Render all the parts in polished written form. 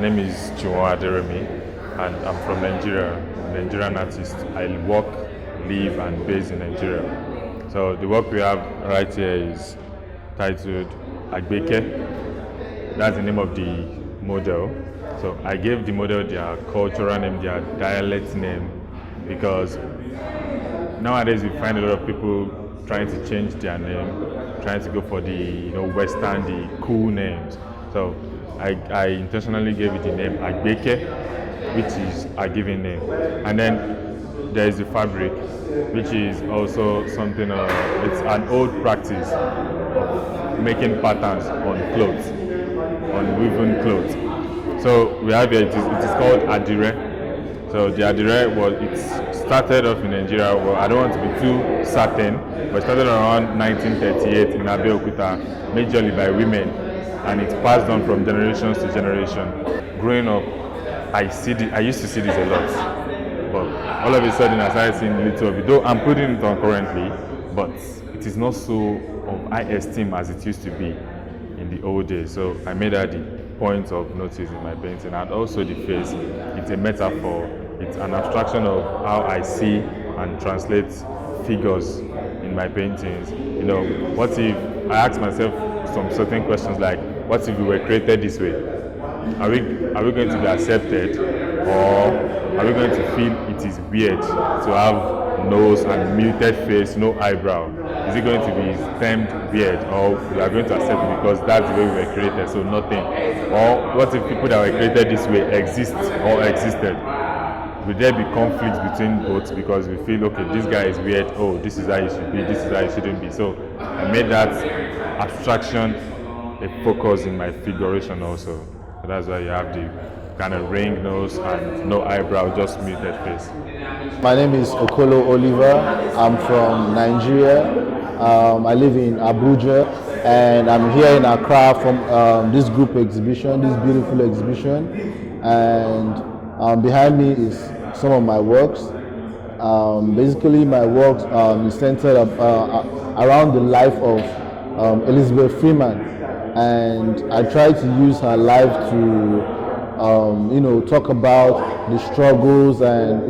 name is Juwon Aderemi, and I'm from Nigeria. I'm a Nigerian artist. I work, live, and base in Nigeria. So the work we have right here is titled Agbeke. That's the name of the model. So I gave the model their cultural name, their dialect name, because nowadays we find a lot of people trying to change their name, trying to go for the Western, the cool names. So I intentionally gave it the name Agbeke, which is a given name. And then there is the fabric, which is also something, it's an old practice of making patterns on clothes, on woven clothes. So we have here, it is called Aderemi. So the Aderemi it started off in Nigeria. Well, I don't want to be too certain, but it started around 1938 in Abeokuta, majorly by women, and it's passed on from generations to generation. Growing up, I used to see this a lot, but all of a sudden I started seeing little of it. Though I'm putting it on currently, but it is not so of high esteem as it used to be in the old days. So I made that the point of notice in my painting, and also the face. It's a metaphor. It's an abstraction of how I see and translate figures in my paintings. What if I ask myself some certain questions like, what if we were created this way? Are we going to be accepted, or are we going to feel it is weird to have nose and muted face, no eyebrow? Is it going to be stemmed beard, or we are going to accept it because that's the way we were created, so nothing? Or what if people that were created this way exist or existed? Will there be conflicts between both because we feel, okay, this guy is weird, oh, this is how you should be, this is how you shouldn't be? So I made that abstraction a focus in my figuration also. So that's why you have the kind of ring nose and no eyebrow, just muted face. My name is Okolo Oliver. I'm from Nigeria. I live in Abuja, and I'm here in Accra from this group exhibition, this beautiful exhibition. And behind me is some of my works. Basically, my works is centered around the life of Elizabeth Freeman, and I try to use her life to talk about the struggles and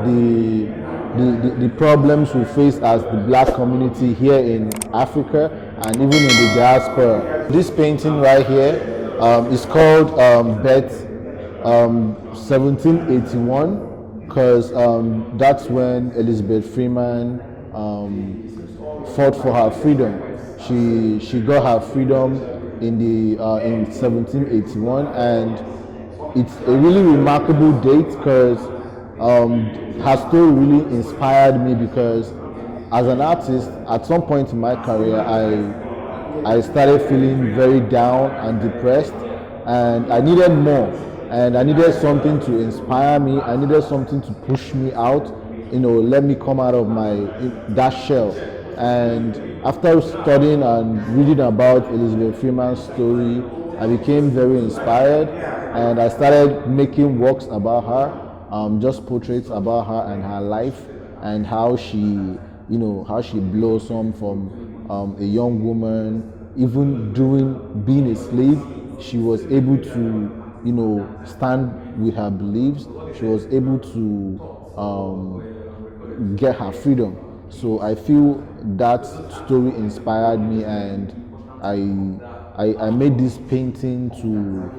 the problems we face as the Black community here in Africa and even in the diaspora. This painting right here is called Beth 1781, because that's when Elizabeth Freeman fought for her freedom. She got her freedom in 1781, and it's a really remarkable date because her story really inspired me, because as an artist, at some point in my career, I started feeling very down and depressed, and I needed more, and I needed something to inspire me. I needed something to push me out, let me come out of that shell. And after studying and reading about Elizabeth Freeman's story, I became very inspired, and I started making works about her, just portraits about her and her life, and how she blossomed from a young woman. Even during being a slave, she was able to, stand with her beliefs. She was able to get her freedom. So I feel that story inspired me, and I made this painting to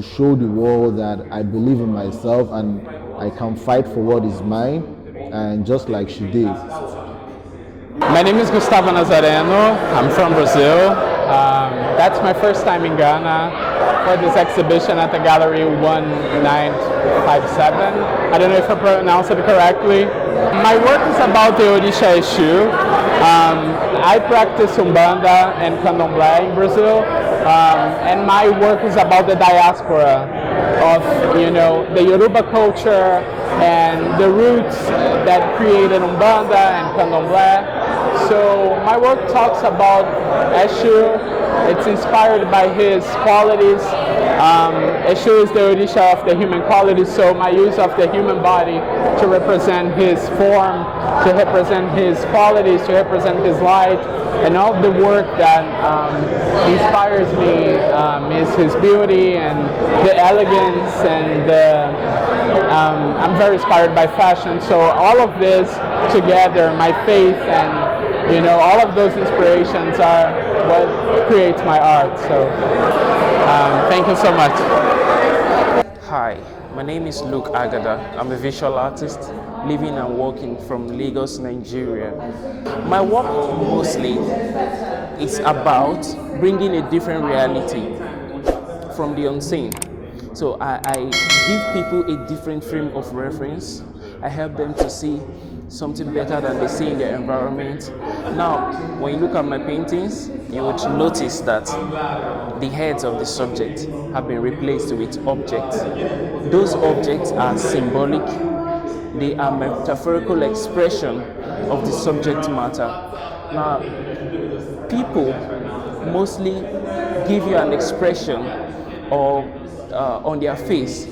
show the world that I believe in myself and I can fight for what is mine, and just like she did. My name is Gustavo Nazareno. I'm from Brazil. That's my first time in Ghana for this exhibition at the Gallery 1957. I don't know if I pronounced it correctly. My work is about the Orisha issue. I practice Umbanda and Candomblé in Brazil, and my work is about the diaspora of the Yoruba culture and the roots that created Umbanda and Candomblé. So my work talks about Eshu It's inspired by his qualities. It shows the Odisha of the human qualities, so my use of the human body to represent his form, to represent his qualities, to represent his light, and all the work that inspires me is his beauty and the elegance, and I'm very inspired by fashion. So all of this together, my faith and all of those inspirations are what creates my art. So thank you so much. Hi, my name is Luke Agada. I'm a visual artist living and working from Lagos, Nigeria. My work mostly is about bringing a different reality from the unseen. So I give people a different frame of reference. I help them to see something better than they see in their environment. Now, when you look at my paintings, you would notice that the heads of the subject have been replaced with objects. Those objects are symbolic. They are metaphorical expression of the subject matter. Now, people mostly give you an expression or on their face.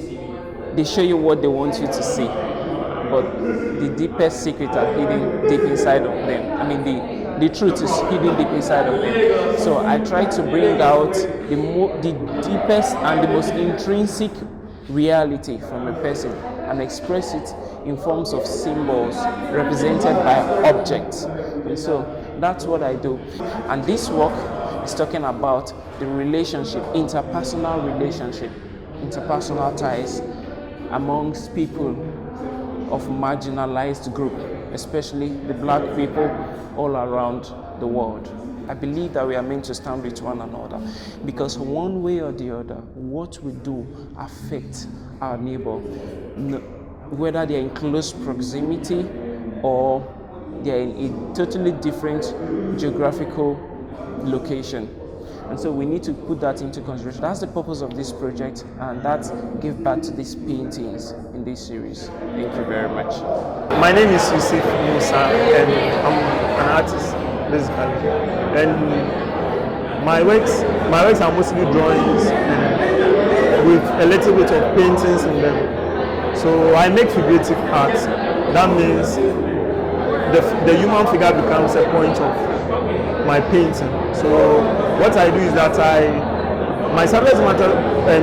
They show you what they want you to see, but the deepest secrets are hidden deep inside of them. I mean, the truth is hidden deep inside of them. So I try to bring out the deepest and the most intrinsic reality from a person and express it in forms of symbols represented by objects. And so that's what I do. And this work is talking about the relationship, interpersonal ties amongst people of marginalized group, especially the black people all around the world. I believe that we are meant to stand with one another, because one way or the other, what we do affects our neighbor, whether they're in close proximity or they're in a totally different geographical location. And so we need to put that into consideration. That's the purpose of this project, and that's give back to these paintings in this series. Thank you very much. My name is Yusuf Musa, and I'm an artist, basically. And my works are mostly drawings with a little bit of paintings in them. So I make figurative art. That means the human figure becomes a point of my painting. So what I do is that my subject matter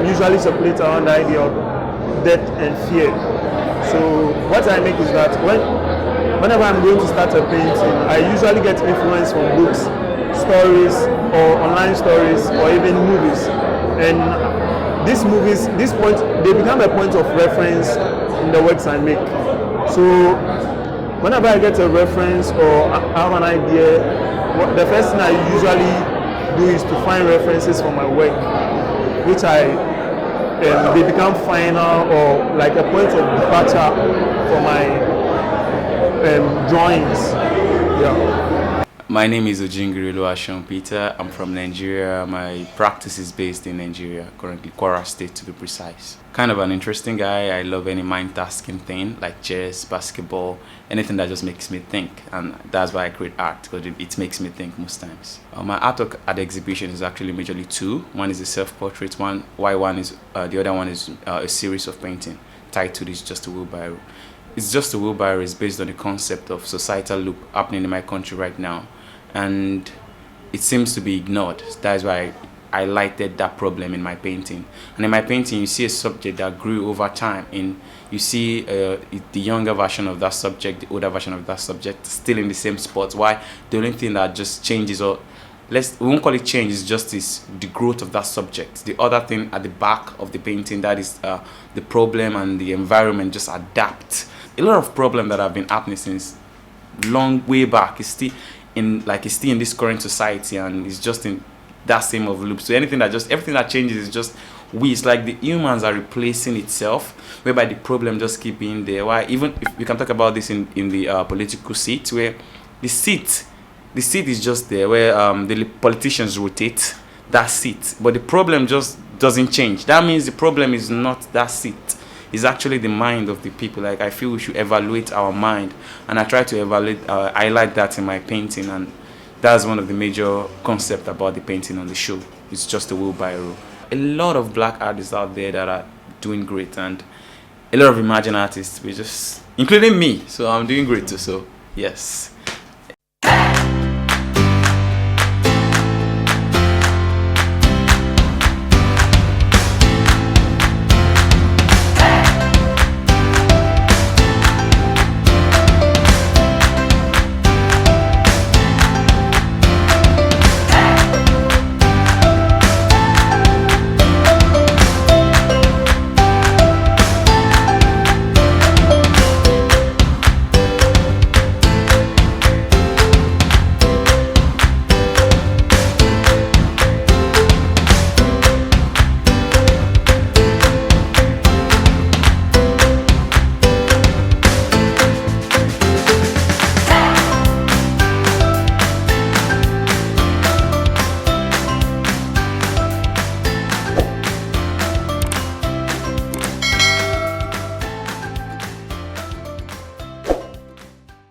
usually circulates around the idea of death and fear. So what I make is that whenever I'm going to start a painting, I usually get influence from books, stories, or online stories, or even movies. And these movies, they become a point of reference in the works I make. So whenever I get a reference or have an idea, the first thing I usually do is to find references for my work, which they become final or like a point of departure for my drawings. Yeah. My name is Ojingiri Luashon Peter. I'm from Nigeria. My practice is based in Nigeria, currently Kwara State to be precise. Kind of an interesting guy. I love any mind-tasking thing like chess, basketball, anything that just makes me think. And that's why I create art, because it makes me think most times. My artwork at the exhibition is actually majorly two. One is a self-portrait, the other one is a series of painting. Titled is Just a Wheelbarrow. It's Just a Wheelbarrow is based on the concept of societal loop happening in my country right now. And it seems to be ignored. That's why I highlighted that problem in my painting. And in my painting, you see a subject that grew over time. You see the younger version of that subject, the older version of that subject, still in the same spot. Why? The only thing that just changes, we won't call it change, it's just the growth of that subject. The other thing at the back of the painting, that is the problem and the environment just adapt. A lot of problems that have been happening since long way back is still in this current society, and it's just in that same of loop. So everything that changes is just it's like the humans are replacing itself, whereby the problem just keep being there. Why? Even if we can talk about this in the political seat, where the seat is just there, where the politicians rotate that seat, but the problem just doesn't change. That means the problem is not that seat. It's actually the mind of the people. Like, I feel we should evaluate our mind, and I try to highlight that in my painting, and That's one of the major concepts about the painting on the show. It's just a wheelbarrow. A lot of black artists out there that are doing great, and a lot of emerging artists, including me. So I'm doing great too. So yes.